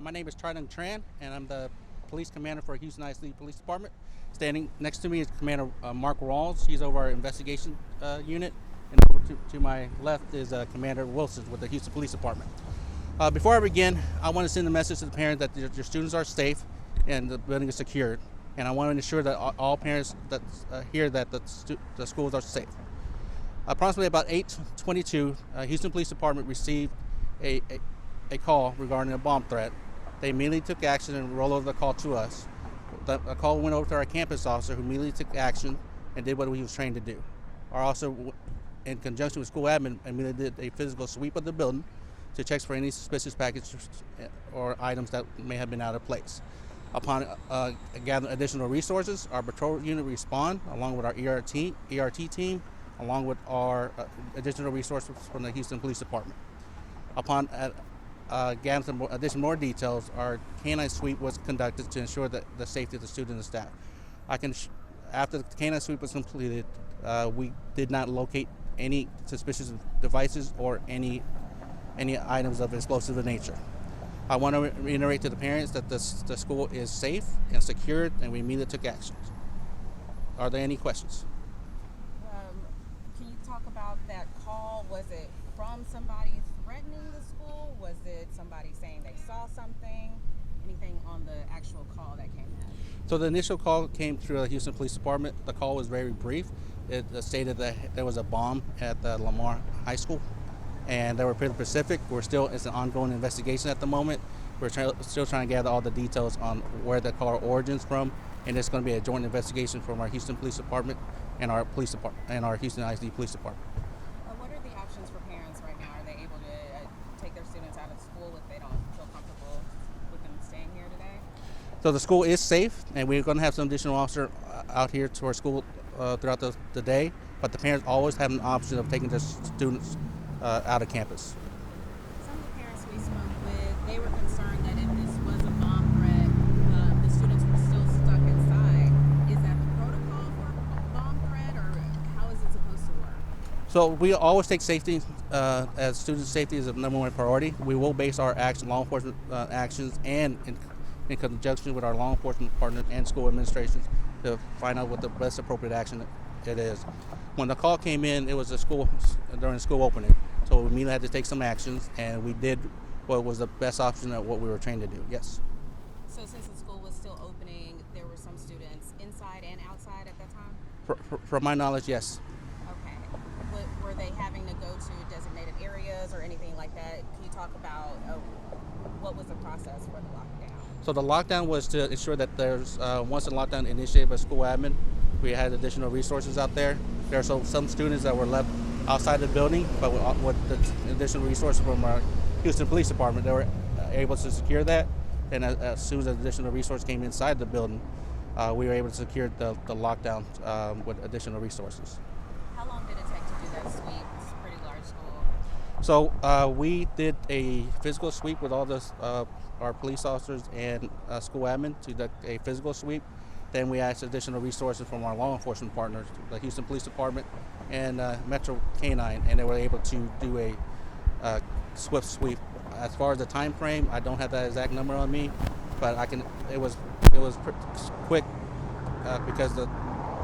My name is Tridon Tran, and I'm the police commander for Houston ISD Police Department. Standing next to me is Commander Mark Rawls. He's over our investigation unit. And over to my left is Commander Wilson with the Houston Police Department. Before I begin, I want to send a message to the parents that your students are safe and the building is secured. And I want to ensure that all parents that hear that the schools are safe. Approximately about 8:22, Houston Police Department received a call regarding a bomb threat. They immediately took action and rolled over the call to us. A call went over to our campus officer, who immediately took action and did what he was trained to do. Our officer, in conjunction with school admin, immediately did a physical sweep of the building to check for any suspicious packages or items that may have been out of place. Upon gathering additional resources, our patrol unit respond along with our ERT team, along with our additional resources from the Houston Police Department. Upon gathering some additional more details, our canine sweep was conducted to ensure that the safety of the students and staff. After the canine sweep was completed, we did not locate any suspicious devices or any items of explosive nature. I want to reiterate to the parents that the school is safe and secured, and we immediately took actions. Are there any questions? Can you talk about that call? Was it from somebody threatening the school? Was it somebody saying they saw something? Anything on the actual call that came in? So the initial call came through the Houston Police Department. The call was very brief. It stated that there was a bomb at the Lamar High School, and they were pretty specific. It's an ongoing investigation at the moment. We're still trying to gather all the details on where the call origins from, and it's going to be a joint investigation from our Houston Police Department and our police department and our Houston ISD Police Department. What are the options for parents right now? Are they able to take their students out of school if they don't feel comfortable with them staying here today? So the school is safe, and we're going to have some additional officers out here to our school throughout the day, but the parents always have an option of taking their students out of campus. Some of the parents we spoke with, they were concerned that if this was a bomb threat, the students were still stuck inside. Is that the protocol for a bomb threat, or how is it supposed to work? So we always take safety as student safety is a number one priority. We will base our law enforcement actions and in conjunction with our law enforcement partners and school administrations to find out what the best appropriate action it is. When the call came in, it was during the school opening, so we immediately had to take some actions, and we did what was the best option of what we were trained to do. Yes. So since the school was still opening, there were some students inside and outside at that time? From my knowledge, yes. Okay. Were they having to go to designated areas or anything like that? Can you talk about what was the process for the lockdown? So the lockdown was to ensure that once the lockdown initiated by school admin, we had additional resources out there. There are some students that were left outside the building, but with the additional resources from our Houston Police Department, they were able to secure that. And as soon as the additional resource came inside the building, we were able to secure the lockdown with additional resources. How long did it take to do that sweep? It's a pretty large school. So we did a physical sweep with all our police officers and school admin to do a physical sweep. Then we asked additional resources from our law enforcement partners, the Houston Police Department and Metro Canine, and they were able to do a swift sweep. As far as the time frame, I don't have that exact number on me, but it was quick because the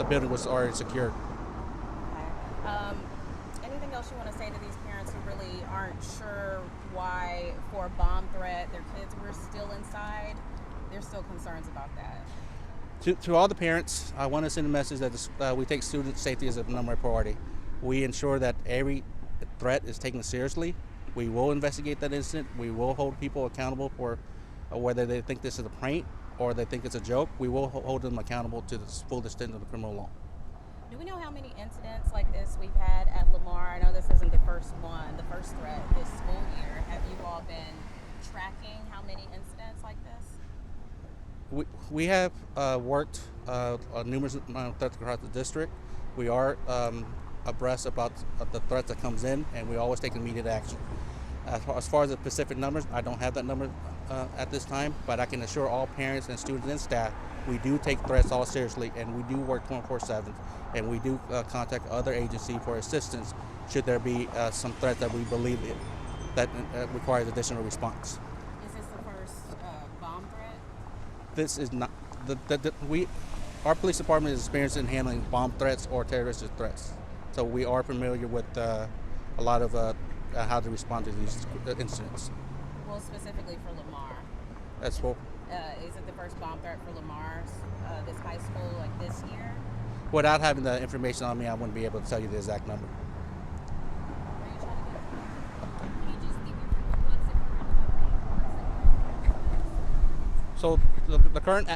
building was already secured. Okay. Anything else you want to say to these parents who really aren't sure why, for a bomb threat, their kids were still inside? There's still concerns about that. To all the parents, I want to send a message that we take student safety as a number one priority. We ensure that every threat is taken seriously. We will investigate that incident. We will hold people accountable for whether they think this is a prank or they think it's a joke. We will hold them accountable to the full extent of the criminal law. Do we know how many incidents like this we've had at Lamar? I know this isn't the first one, the first threat this school year. Have you all been tracking how many incidents like this? We have worked on numerous amount of threats across the district. We are abreast about the threats that comes in, and we always take immediate action. As far as the specific numbers, I don't have that number at this time, but I can assure all parents and students and staff we do take threats all seriously, and we do work 24/7, and we do contact other agencies for assistance should there be some threat that we believe that requires additional response. Is this the first This is not our police department is experienced in handling bomb threats or terroristic threats, so we are familiar with a lot of how to respond to these incidents. Well, specifically for Lamar, That's what. is it the first bomb threat for Lamar's this high school like this year? Without having the information on me, I wouldn't be able to tell you the exact number. Where are you trying to get from? Can you just give what's So the current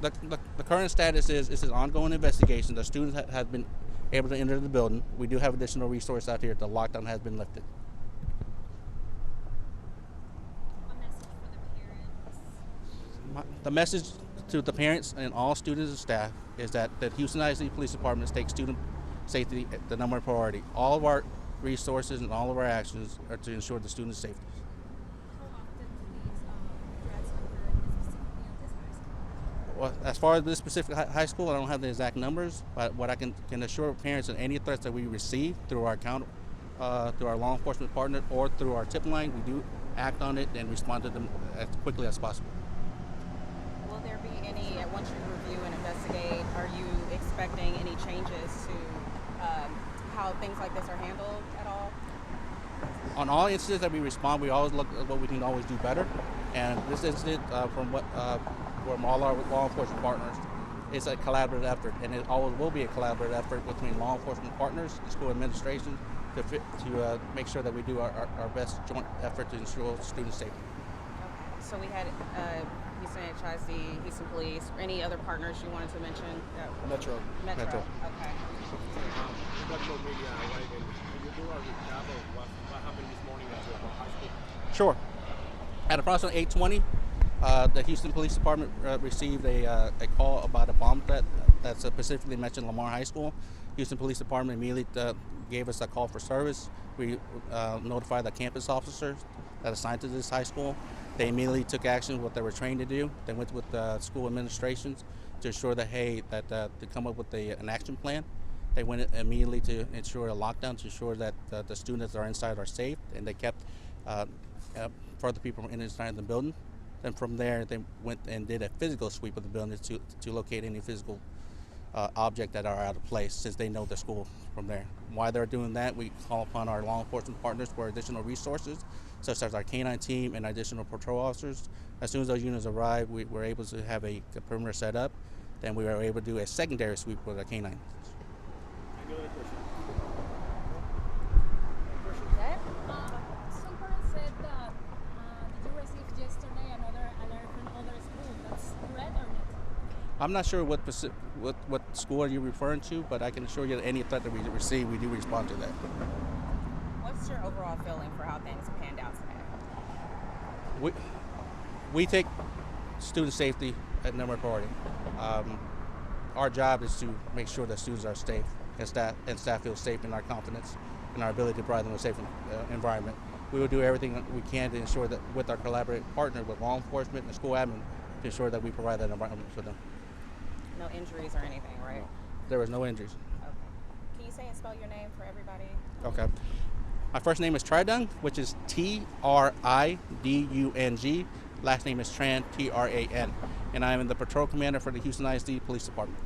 the current status is this is an ongoing investigation. The students have been able to enter the building. We do have additional resources out here. The lockdown has been lifted. a message for the parents? The message to the parents and all students and staff is that the Houston ISD Police Department takes student safety the number one priority. All of our resources and all of our actions are to ensure the students' safety. How often do these threats occur specifically at this high school? Well, as far as this specific high school, I don't have the exact numbers, but what I can assure parents that any threats that we receive through our through our law enforcement partner or through our tip line, we do act on it and respond to them as quickly as possible. Will there be any, once you review and investigate, are you expecting any changes to how things like this are handled at all? On all incidents that we respond, we always look at what we can always do better. And this incident, from all our law enforcement partners, it's a collaborative effort, and it always will be a collaborative effort between law enforcement partners, the school administration, to make sure that we do our best joint effort to ensure student safety. Okay. So we had Houston ISD, Houston Police, any other partners you wanted to mention? Metro. Metro. Metro. Okay. We got more media arriving. Can you do a recap of what happened this morning at the high school? Sure. At approximately 8:20, the Houston Police Department received a call about a bomb threat that specifically mentioned Lamar High School. Houston Police Department immediately gave us a call for service. We notified the campus officers that assigned to this high school. They immediately took action, what they were trained to do. They went with the school administrations to ensure that, to come up with an action plan. They went immediately to ensure a lockdown, to ensure that the students that are inside are safe, and they kept further people from inside the building. Then from there, they went and did a physical sweep of the building to locate any physical object that are out of place, since they know the school from there. While they're doing that, we call upon our law enforcement partners for additional resources, such as our K-9 team and additional patrol officers. As soon as those units arrived, we were able to have a perimeter set up. Then we were able to do a secondary sweep with our K-9. Any other question? Some parents said that did you receive yesterday another alert from other school? That's correct or not? I'm not sure what school are you referring to, but I can assure you that any threat that we receive, we do respond to that. What's your overall feeling for how things panned out today? We take student safety at number one priority. Our job is to make sure that students are safe and staff feel safe in our confidence and our ability to provide them a safe environment. We will do everything that we can to ensure that with our collaborative partner with law enforcement and school admin to ensure that we provide that environment for them. No injuries or anything, right? There was no injuries. Okay. Can you say and spell your name for everybody? Okay. My first name is Tridung, which is Tridung. Last name is Tran, Tran. And I am the patrol commander for the Houston ISD Police Department.